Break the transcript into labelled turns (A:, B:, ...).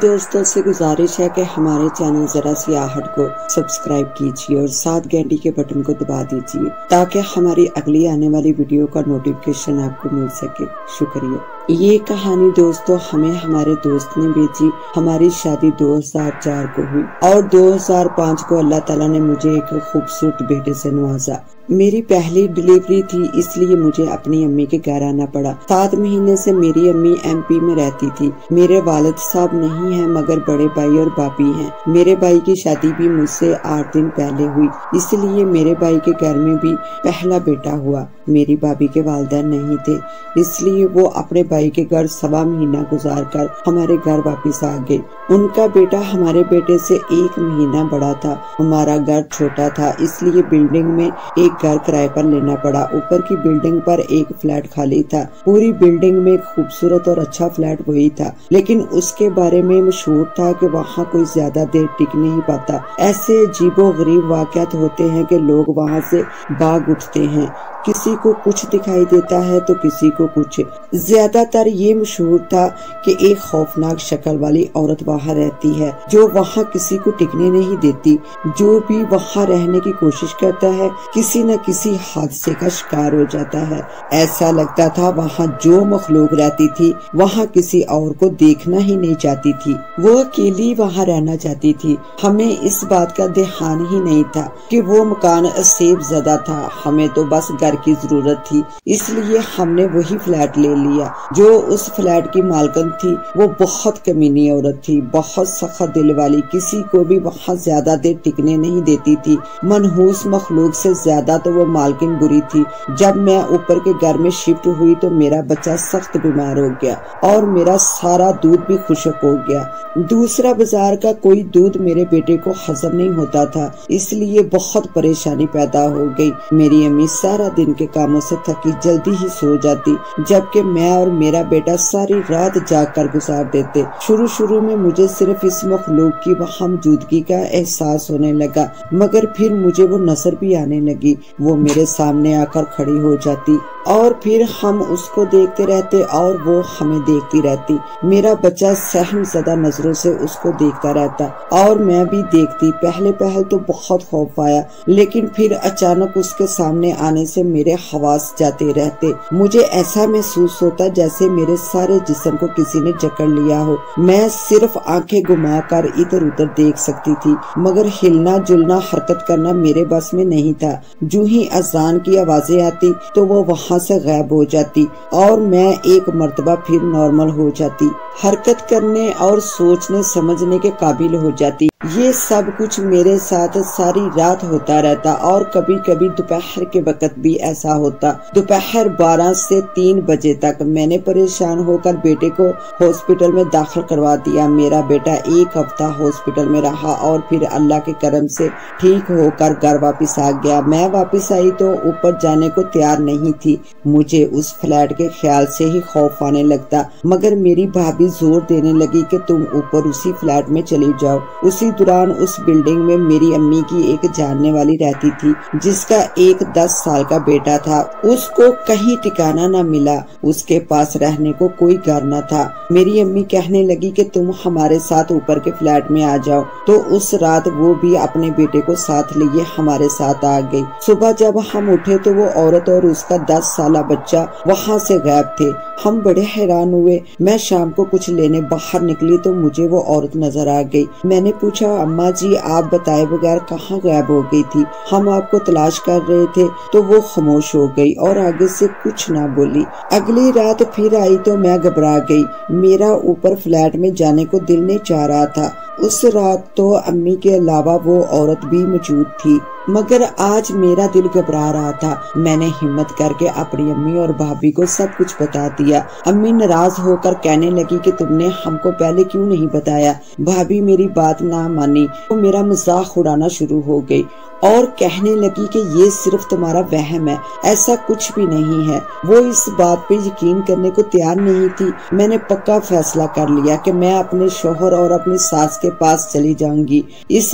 A: دوستوں سے گزارش ہے کہ ہمارے چینل ذرا سیاحت کو سبسکرائب کیجیے اور ساتھ گھنٹی کے بٹن کو دبا دیجیے تاکہ ہماری اگلی آنے والی ویڈیو کا نوٹیفیکیشن آپ کو مل سکے۔ شکریہ۔ یہ کہانی دوستوں ہمیں ہمارے دوست نے بھیجی۔ ہماری شادی 2004 کو ہوئی اور 2005 کو اللہ تعالیٰ نے مجھے ایک خوبصورت بیٹے سے نوازا۔ میری پہلی ڈیلیوری تھی، اس لیے مجھے اپنی امی کے گھر آنا پڑا۔ 7 مہینے سے میری امی MP میں رہتی تھی۔ میرے والد صاحب نہیں ہیں مگر بڑے بھائی اور بھابھی ہیں۔ میرے بھائی کی شادی بھی مجھ سے 8 دن پہلے ہوئی، اس لیے میرے بھائی کے گھر میں بھی پہلا بیٹا ہوا۔ میری بھابھی کے والدین نہیں تھے، اس لیے وہ اپنے بھائی کے گھر 1.25 مہینہ گزار کر ہمارے گھر واپس آ گئے۔ ان کا بیٹا ہمارے بیٹے سے 1 مہینہ بڑا تھا۔ ہمارا گھر چھوٹا تھا، اس لیے بلڈنگ میں ایک گھر کرائے پر لینا پڑا۔ اوپر کی بلڈنگ پر ایک فلیٹ خالی تھا۔ پوری بلڈنگ میں ایک خوبصورت اور اچھا فلیٹ وہی تھا، لیکن اس کے بارے میں مشہور تھا کہ وہاں کوئی زیادہ دیر ٹک نہیں پاتا۔ ایسے عجیب و غریب واقعات ہوتے ہیں کہ لوگ وہاں سے بھاگ اٹھتے ہیں۔ کسی کو کچھ دکھائی دیتا ہے تو کسی کو کچھ۔ زیادہ تر یہ مشہور تھا کہ ایک خوفناک شکل والی عورت وہاں رہتی ہے جو وہاں کسی کو ٹکنے نہیں دیتی۔ جو بھی وہاں رہنے کی کوشش کرتا ہے کسی نہ کسی حادثے کا شکار ہو جاتا ہے۔ ایسا لگتا تھا وہاں جو مخلوق رہتی تھی وہاں کسی اور کو دیکھنا ہی نہیں چاہتی تھی، وہ اکیلی وہاں رہنا چاہتی تھی۔ ہمیں اس بات کا دھیان ہی نہیں تھا کہ وہ مکان اسیب زدہ تھا، ہمیں تو بس گھر کی ضرورت تھی، اس لیے ہم نے وہی فلیٹ لے لیا۔ جو اس فلیٹ کی مالکن تھی وہ بہت کمینی عورت تھی، بہت سخت دل والی، کسی کو بھی وہاں زیادہ دیر ٹکنے نہیں دیتی تھی۔ منحوس مخلوق سے زیادہ تو وہ مالکن بری تھی۔ جب میں اوپر کے گھر میں شفٹ ہوئی تو میرا بچہ سخت بیمار ہو گیا اور میرا سارا دودھ بھی خشک ہو گیا۔ دوسرا بازار کا کوئی دودھ میرے بیٹے کو ہضم نہیں ہوتا تھا، اس لیے بہت پریشانی پیدا ہو گئی۔ میری امی سارا دن کے کاموں سے تھکی جلدی ہی سو جاتی، جبکہ میں اور میرا بیٹا ساری رات جاگ کر گزار دیتے۔ شروع میں مجھے صرف اس مخلوق کی وہاں موجودگی کا احساس ہونے لگا، مگر پھر مجھے وہ نظر بھی آنے لگی۔ وہ میرے سامنے آ کر کھڑی ہو جاتی اور پھر ہم اس کو دیکھتے رہتے اور وہ ہمیں دیکھتی رہتی۔ میرا بچہ سہم زدہ نظروں سے اس کو دیکھتا رہتا اور میں بھی دیکھتی۔ پہلے تو بہت خوف آیا، لیکن پھر اچانک اس کے سامنے آنے سے میرے حواس جاتے رہتے۔ مجھے ایسا محسوس ہوتا جیسے میرے سارے جسم کو کسی نے جکڑ لیا ہو۔ میں صرف آنکھیں گھما کر ادھر ادھر دیکھ سکتی تھی، مگر ہلنا جلنا حرکت کرنا میرے بس میں نہیں تھا۔ جو ہی اذان کی آوازیں آتی تو وہ وہاں سے غائب ہو جاتی اور میں ایک مرتبہ پھر نارمل ہو جاتی، حرکت کرنے اور سوچنے سمجھنے کے قابل ہو جاتی۔ یہ سب کچھ میرے ساتھ ساری رات ہوتا رہتا اور کبھی کبھی دوپہر کے وقت بھی ایسا ہوتا۔ دوپہر 12 سے 3 بجے تک میں نے پریشان ہو کر بیٹے کو ہاسپٹل میں داخل کروا دیا۔ میرا بیٹا 1 ہفتہ ہاسپٹل میں رہا اور پھر اللہ کے کرم سے ٹھیک ہو کر گھر واپس آ گیا۔ میں واپس آئی تو اوپر جانے کو تیار نہیں تھی۔ مجھے اس فلیٹ کے خیال سے ہی خوف آنے لگتا، مگر میری بھابھی زور دینے لگی کہ تم اوپر اسی فلیٹ میں چلی جاؤ۔ اسی دوران اس بلڈنگ میں میری امی کی ایک جاننے والی رہتی تھی جس کا ایک 10 سال کا بیٹا تھا۔ اس کو کہیں ٹھکانہ نہ ملا، اس کے پاس رہنے کو کوئی گھر نہ تھا۔ میری امی کہنے لگی کہ تم ہمارے ساتھ اوپر کے فلیٹ میں آ جاؤ، تو اس رات وہ بھی اپنے بیٹے کو ساتھ لیے ہمارے ساتھ آ گئی۔ صبح جب ہم اٹھے تو وہ عورت اور اس کا 10 سالہ بچہ وہاں سے غائب تھے۔ ہم بڑے حیران ہوئے۔ میں شام کو کچھ لینے باہر نکلی تو مجھے وہ عورت نظر آ گئی۔ میں نے پوچھا، اماں جی آپ بتائے بغیر کہاں غائب ہو گئی تھی؟ ہم آپ کو تلاش کر رہے تھے۔ تو وہ خاموش ہو گئی اور آگے سے کچھ نہ بولی۔ اگلی رات پھر آئی تو میں گھبرا گئی۔ میرا اوپر فلیٹ میں جانے کو دل نہیں چاہ رہا تھا۔ اس رات تو امی کے علاوہ وہ عورت بھی موجود تھی، مگر آج میرا دل گھبرا رہا تھا۔ میں نے ہمت کر کے اپنی امی اور بھابھی کو سب کچھ بتا دیا۔ امی ناراض ہو کر کہنے لگی کہ تم نے ہم کو پہلے کیوں نہیں بتایا؟ بھابھی میری بات نہ مانی، وہ میرا مذاق اڑانا شروع ہو گئی اور کہنے لگی کہ یہ صرف تمہارا وہم ہے، ایسا کچھ بھی نہیں ہے۔ وہ اس بات پہ یقین کرنے کو تیار نہیں تھی۔ میں نے پکا فیصلہ کر لیا کہ میں اپنے شوہر اور اپنی ساس کے پاس چلی جاؤں گی۔ اس